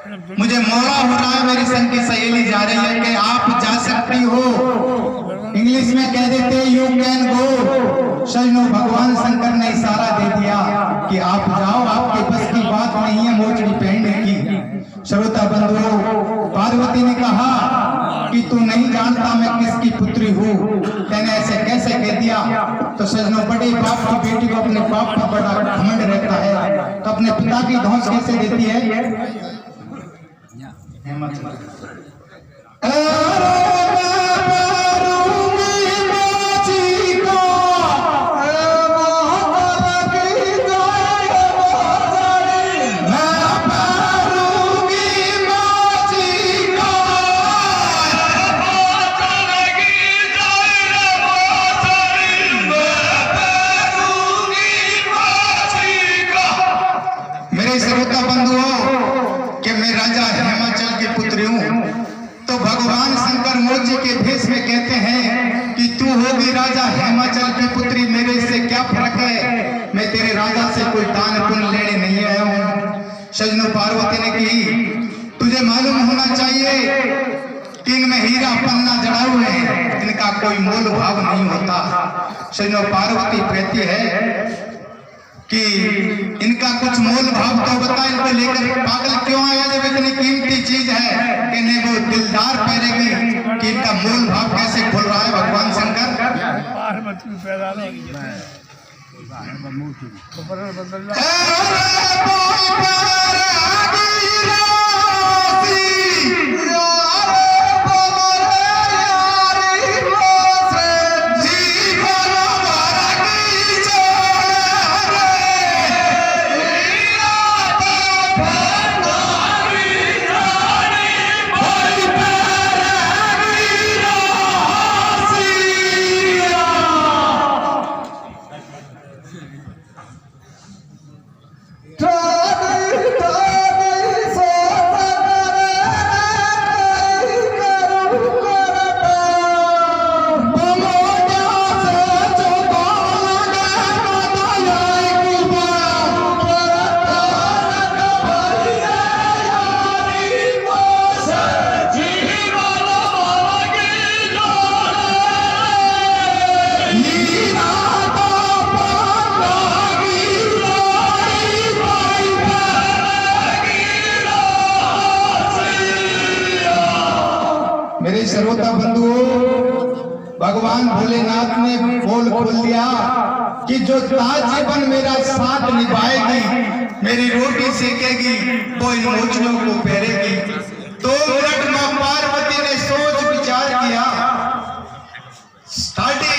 मुझे मोड़ा हो रहा है, मेरी संग की सहेली जा रही है कि आप जा सकती हो। इंग्लिश में कह देते यू कैन गो। सजनों, भगवान शंकर ने इशारा दे दिया कि आप जाओ, आपके बस की बात नहीं है मोचड़ी पहनने की। श्रोता बंधुओं, पार्वती ने कहा कि तू नहीं जानता मैं किसकी पुत्री हूँ, तेने ऐसे कैसे कह दिया। तो सजनों, बड़े बाप की बेटी को अपने बाप का बड़ा घमंड रहता है, तो अपने पिता की धौंस कैसे देती है। मेरे श्रोता बंधुओं कि मैं राजा हिमाचल की पुत्री हूँ, तो भगवान शंकर मोची के भेष में कहते हैं कि तू होगी राजा हिमाचल की पुत्री, मेरे से क्या फर्क है, मैं तेरे राजा से कोई दान पुण्य लेने नहीं आया हूँ। सजनों, पार्वती ने कही तुझे मालूम होना चाहिए कि इनमें हीरा पन्ना जड़ा हुए हैं, इनका कोई मोल भाव नहीं होता। सजनों, पार्वती कहती है कि इनका कुछ मोल भाव तो बता, इनको लेकर पागल क्यों आया जब इतनी कीमती चीज है कि नहीं वो दिलदार पहनेगी, कि इनका मोल भाव कैसे खुल रहा है भगवान शंकर। मेरे श्रोता बंधुओं, भगवान भोलेनाथ ने बोल खोल दिया कि जो जीवन मेरा साथ निभाएगी, मेरी रोटी सेकेगी, वो इन मोचड़ों को पहरेगी। 2 मिनट में पार्वती ने सोच विचार किया, ठाडी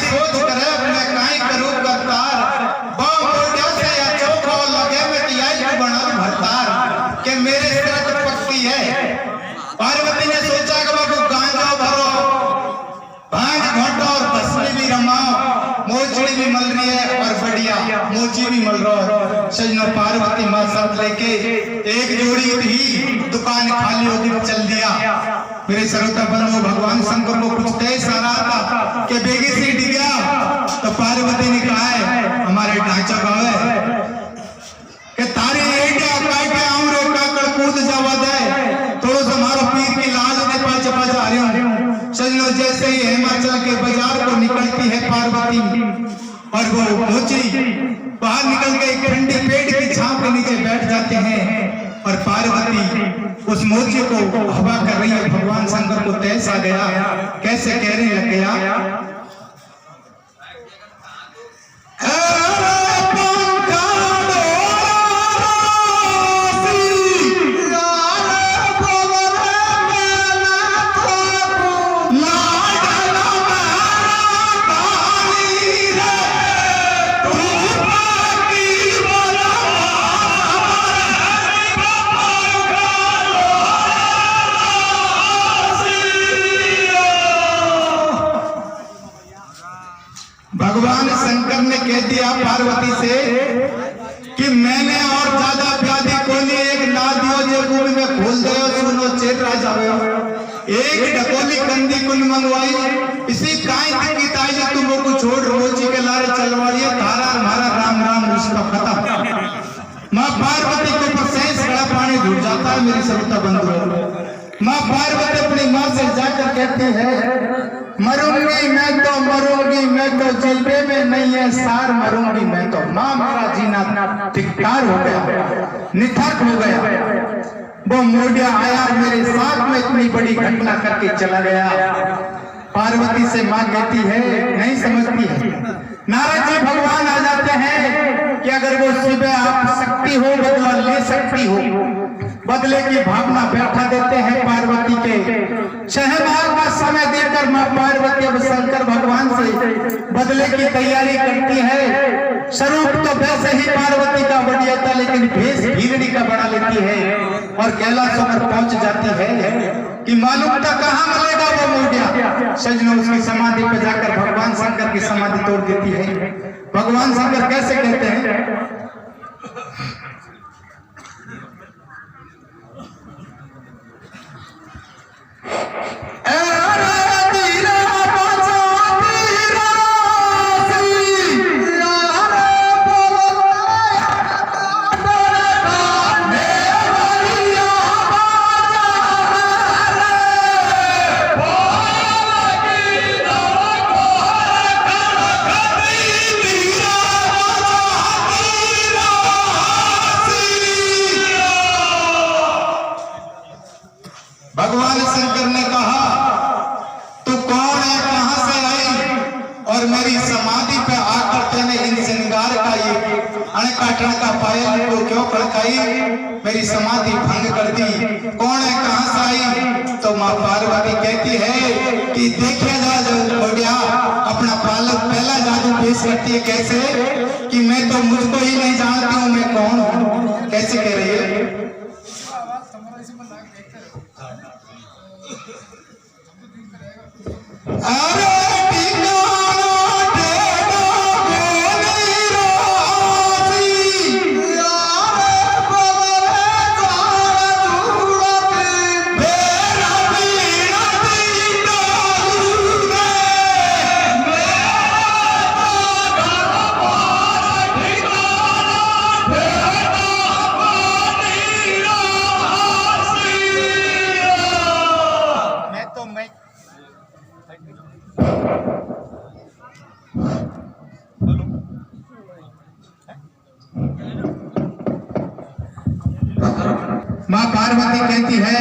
सोच कर अपने काई करूं करतार, बाव मोढ़ा से या चौखा लगे में तियाई बना भरतार के मेरे शर्त पक्की है। पार्वती ने सोचा कि बाबू गांजा भरो, भांग घोटो और भस्मी भी रमाओ, मोचड़ी भी मल रही है और बढ़िया मोची भी मल रहा है। सजनों, पार्वती मां साथ लेके एक जोड़ी ही दुकान खाली होगी चल दिया। मेरे श्रोता बंधुओं, भगवान शंकर को कुछ तेज आ रहा था कि बेगी से डिग गया, तो पार्वती ने कहा है हमारे ढांचा का है कि तारी एडिया काटे आमरे काकड़ कूद जावा दे, थोड़ा सा हमारा पीर की लाज ने पाछे पाछे आ रही हूँ। सजनों, जैसे ही हिमाचल के बाजार को निकलती है पार्वती और वो मोची बाहर निकल के एक ठंडी पेड़ की छांव के नीचे बैठ जाते हैं और पार्वती उस मोची को हवा कर रही है। भगवान शंकर को तैस आ गया, कैसे कहने लग गया, भगवान शंकर ने कह दिया पार्वती से कि मैंने और ज्यादा प्यादी कोली एक नादियो जे कुल में खोल दो, सुनो चेतरा जावे, एक ढकोली कंदी कुल मंगवाई, इसी काई की ताई जो तुम को छोड़ रोजी के लारे चलवाड़िया, तारा हमारा राम राम उसका खत्म। मां पार्वती के ऊपर सैंस बड़ा पानी धुल जाता नमस्कार मेरी सविता बंधु। माँ पार्वती अपनी माँ से जाकर कहती है, मरूंगी मैं तो जलबे में नहीं है सार, मरूंगी मैं तो। माँ मेरा जीना धिक्कार हो गया, निथक हो गया। वो मोडिया आया मेरे साथ में इतनी बड़ी घटना करके चला गया। पार्वती से माँ कहती है, नहीं समझती है। नारद जी भगवान आ जाते हैं कि अगर वो सुबह आप सकती हो बदला ले सकती हो, बदले की भावना बैठा देते हैं पार्वती के। 6 माह का समय देकर माँ पार्वती अब शंकर भगवान से बदले की तैयारी करती है। स्वरूप तो वैसे ही पार्वती का बढ़िया था, लेकिन भेष भीरनी का बना लेती है और कैलाश पर पहुंच जाती है कि मालूम था कहाँ मिलेगा वो मोडिया। सजनों उसकी समाधि पर जाकर भगवान शंकर की समाधि तोड़ देती है। भगवान शंकर कैसे कहते हैं, भगवान शंकर ने कहा, तू कौन है, कहां से आई और मेरी समाधि पे आकर तेने इन श्रृंगार का ये अणकाटन का पायल को क्यों खड़काई, मेरी समाधि भंग कर दी। कौन है, कहां से आई? तो माँ पार्वती कहती है कि देखिए मोडिया अपना पहला जादू पेश करती है। कैसे कि मैं तो मुझको ही नहीं जानती हूँ मैं कौन हूँ। कैसे कह रही है, अरे माँ पार्वती कहती है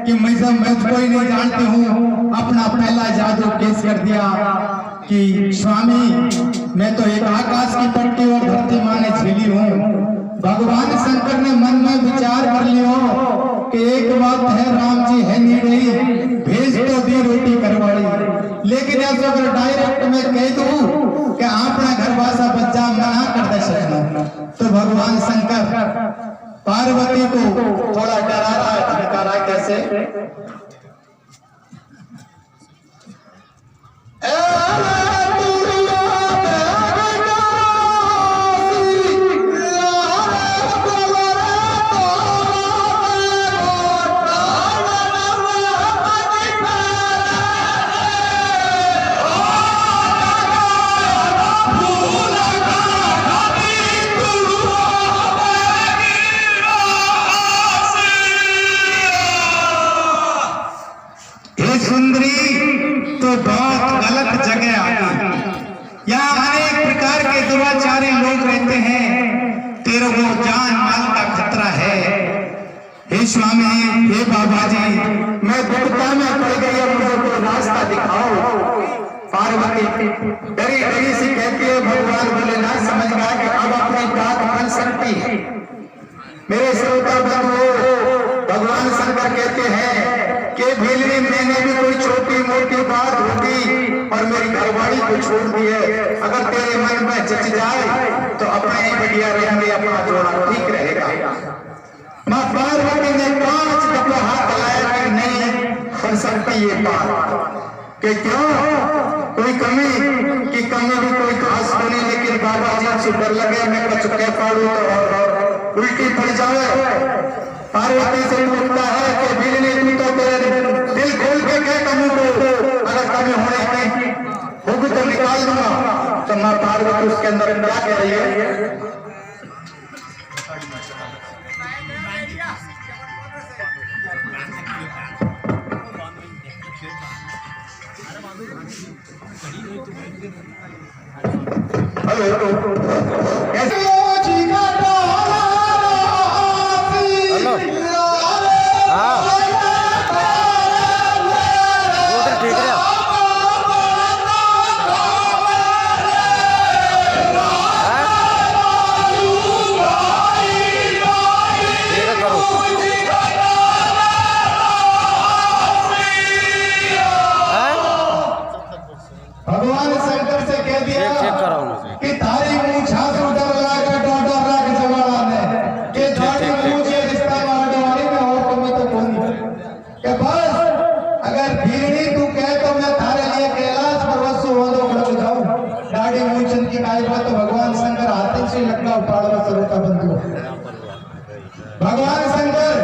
कि मैं कोई नहीं जानती हूँ। अपना पहला जादू पेश कर दिया कि स्वामी मैं तो एक आकाश की पट्टी और धरती माँ ने झेली हूँ। भगवान शंकर ने मन में विचार कर लियो कि एक बात है, राम जी है नहीं गई, भेज तो दी रोटी करवाड़ी। लेकिन ऐसा अगर डायरेक्ट में कह दूं कि अपना घर वासा बच्चा मना कर दे सकना, तो भगवान शंकर पार्वती को थोड़ा डरा रहा है, धमका रहा है। कैसे, सुंदरी तो बहुत गलत जगह आ गई। यहाँ अनेक प्रकार के दुराचारी लोग रहते हैं, तेरे को जान माल का खतरा है। हे स्वामी, हे बाबा जी, मैं दुर्गा में पड़ गई, मुझे कोई रास्ता दिखाओ। पार्वती डरी डरी से कहती है। भगवान भोलेनाथ समझ गया कि अब अपनी बात बन सकती है। मेरे श्रोता बंधुओं, भगवान शंकर कहते हैं कि भीलनी मैंने भी कोई छोटी मोटी बात होगी और मेरी घरवाली को छोड़ दी है। अगर तेरे मन में जच जाए तो अपने ही बढ़िया रहेंगे, अपना जोड़ा ठीक रहेगा। माँ पार्वती ने 5 दफा हाथ लाया कि नहीं बन सकती ये बात, कि क्यों कोई कमी की कमी भी कोई खास बनी। लेकिन बाबा जी से डर लगे मैं कचुके पाड़ू तो और उल्टी पड़ जाए। पार्वती से पूछता है कि बिजली तू तो तेरे दिल खोल के कह कमी को, अगर कमी होने की होगी तो निकाल दूंगा। तो माँ पार्वती उसके अंदर क्या कह रही है, भगवान शंकर से कह दिया कि थारी मुंह छास उधर लाकर डोडो रख जवाड़ा ने कि थारी मुंह के रिश्ता मारवाड़ी में और तुम्हें तो कौन कि बस अगर भीरनी तू कहे तो मैं थारे लिए कैलाश पर्वत से वालों खड़ जाऊं दाढ़ी मूंछन की कायबा तो भगवान शंकर हाथों से लटका उठाड़ा सरोता बंधु भगवान शंकर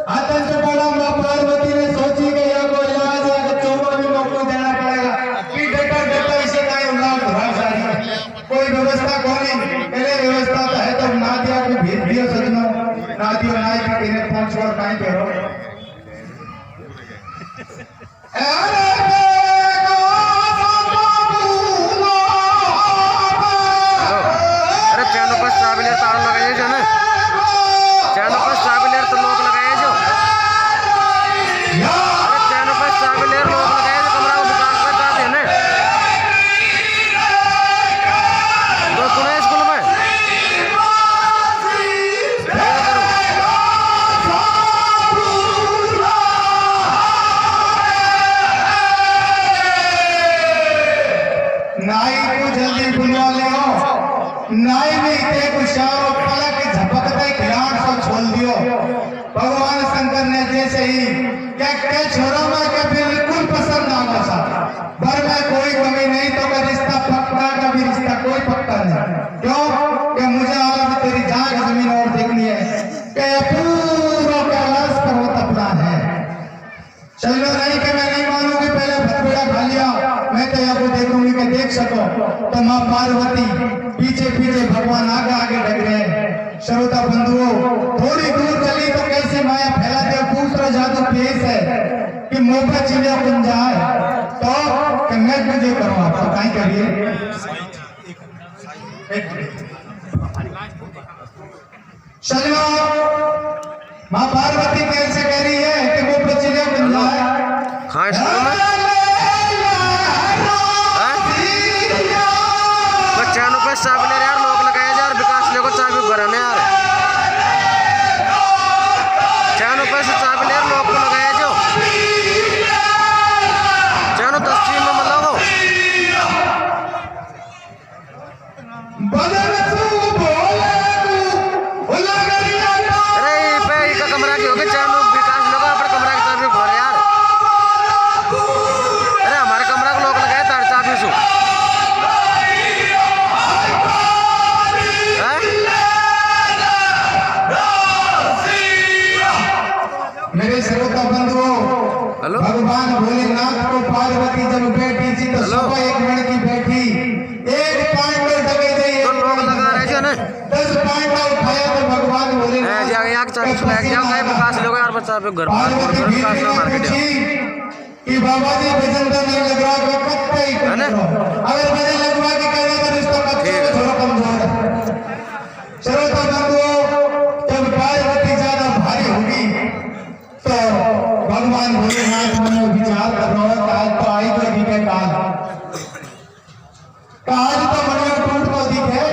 हाथों से पड़ा मां पार्वती ने सोची कि यह को इलाज है कि चोमा भी मौका देना पड़ेगा कि बेटा इसे काहे उलाट भाषा कोई व्यवस्था कोनी पहले व्यवस्था तो है तो ना दिया कि भेज दियो सजनो ना दियो ना कि तेरे पांच बार काहे करो अरे चैनल पर ट्रैवलर तार लगाए जो ना चैनल पर ट्रैवलर तो लोग लगाए जो अरे चैनल पर ट्रैवलर लोग लगाए जो कमरा को विकास कर चाहते हैं ना तो सुने स्कूल में नाई को जल्दी बुलवा ले नाई में इतने कुशाओ पलक झपकते खिलाड़ को छोड़ दियो भगवान शंकर ने जैसे ही क्या छोरा में क्या बिल्कुल पसंद ना बसा पर में कोई कमी नहीं तो का रिश्ता पक्का का भी रिश्ता कोई पक्का नहीं क्यों कि मुझे आज तेरी जान जमीन और देखनी है कि पूरा कैलाश पर्वत अपना है चलो नहीं कि मैं नहीं मानूंगी पहले भतबेड़ा खा लिया मैं तो यहाँ को देखूंगी कि देख सको तो माँ पार्वती पीछे पीछे भगवान आगे आगे ढक रहे हैं श्रोता बंधुओं थोड़ी दूर चली तो कैसे माया फैलाते और दूसरा जादू पेश है कि मोपा चिड़िया बन जाए तो कि मैं तुझे करूँ आप तो कहीं करिए चलो माँ पार्वती कैसे कह रही है कि मोपा चिड़िया बन जाए हाँ चैनल पे ट्रैवलर यार लोग लगाए यार विकास लोग चाबी घर में यार चैनल पे ट्रैवलर लोग को लगाए जो चैनल तस्वीर में मतलब हो अरे पे एक कमरा की होगी चैनल विकास लोग अपने कमरा की चाबी घर यार अरे हमारे कमरा को लोग लगाए तार चाबी सु मेरे श्रोता बंधुओं भगवान भोलेनाथ को पार्वती जब बैठी थी तो सुबह एक लड़की बैठी एक पांडव दबे गई तो लोग लगा रहे थे ना 10 पांडव उठाया तो भगवान भोलेनाथ जा यहाँ के चाबी सुलाए जाओ कहीं विकास लोग यार बच्चा पे घर पार्वती विकास ना मार के कि बाबा जी भजन तो नहीं लग रहा को कत्ते ही है ना अगर भजन लगवा के कह रहे तो रिश्ता कत्ते थोड़ा कमजोर है श्रोता बंधुओं जब पार्वती ज्यादा भारी होगी तो भगवान भोलेनाथ मन विचार कर रहा है आज तो आई तो दिखे काल आज तो मन टूट को दिखे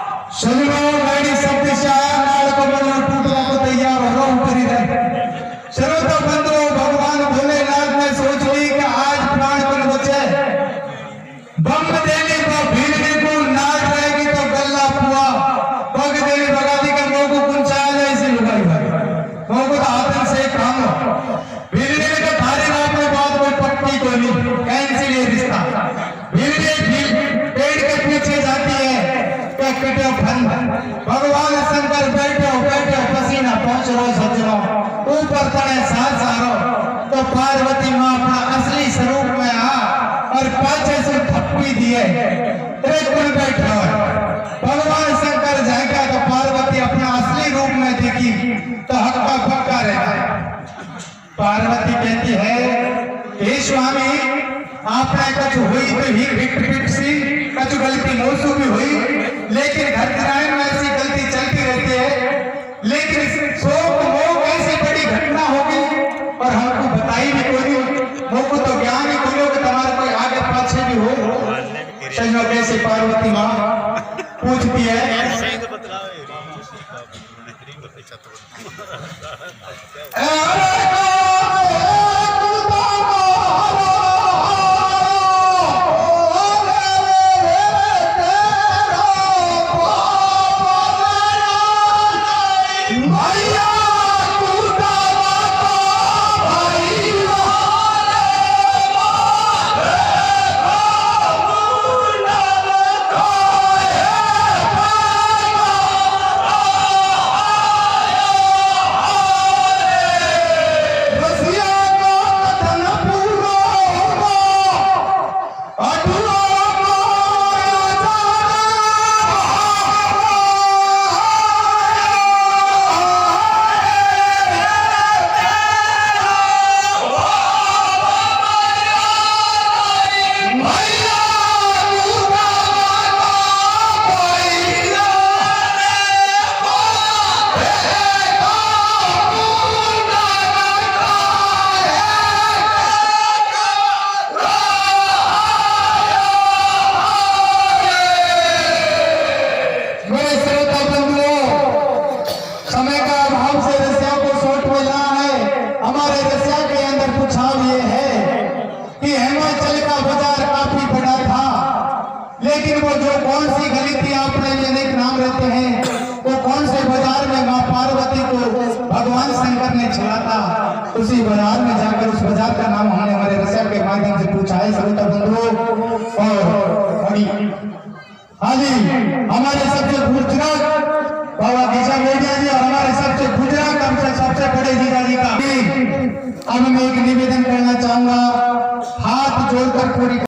गाड़ी सब दिशा नाल को मन टूटला को तैयार हो ऊपर ही रहे पिटे फन भगवान शंकर बैठे बैठे पसीना पहुंच रो सजनो ऊपर तने सांस आ रो तो पार्वती मां अपना असली स्वरूप में आ और पाछे से थप्पी दिए रे कौन बैठा है भगवान शंकर जाएगा तो पार्वती अपना असली रूप में देखी तो हक्का पक्का रहता। पार्वती कहती है हे स्वामी आपने कुछ हुई तो ही फिट फिट सी कुछ गलती मोसू भी हुई लेकिन घर किराए में ऐसी गलती चलती रहती है लेकिन शोक मोह ऐसी बड़ी घटना होगी और हमको बताई भी कोई हमको तो ज्ञान ही कोई कि तुम्हारा कोई आगे पाछे भी हो सजनो कैसे पार्वती माँ पूछती है लेकिन वो जो कौन सी गली थी आपने अनेक नाम रहते हैं वो कौन से बाजार में माँ पार्वती को भगवान शंकर ने छुआ था उसी बाजार में जाकर उस बाजार का नाम हमने हमारे रसिया के माध्यम से पूछा है श्रोता बंधुओं। और हाँ जी हमारे सबसे गुजरात बाबा दिशा मेडिया जी और हमारे सबसे गुजरात हमसे सबसे बड़े जीजा जी का अब मैं एक निवेदन करना चाहूंगा हाथ जोड़कर पूरी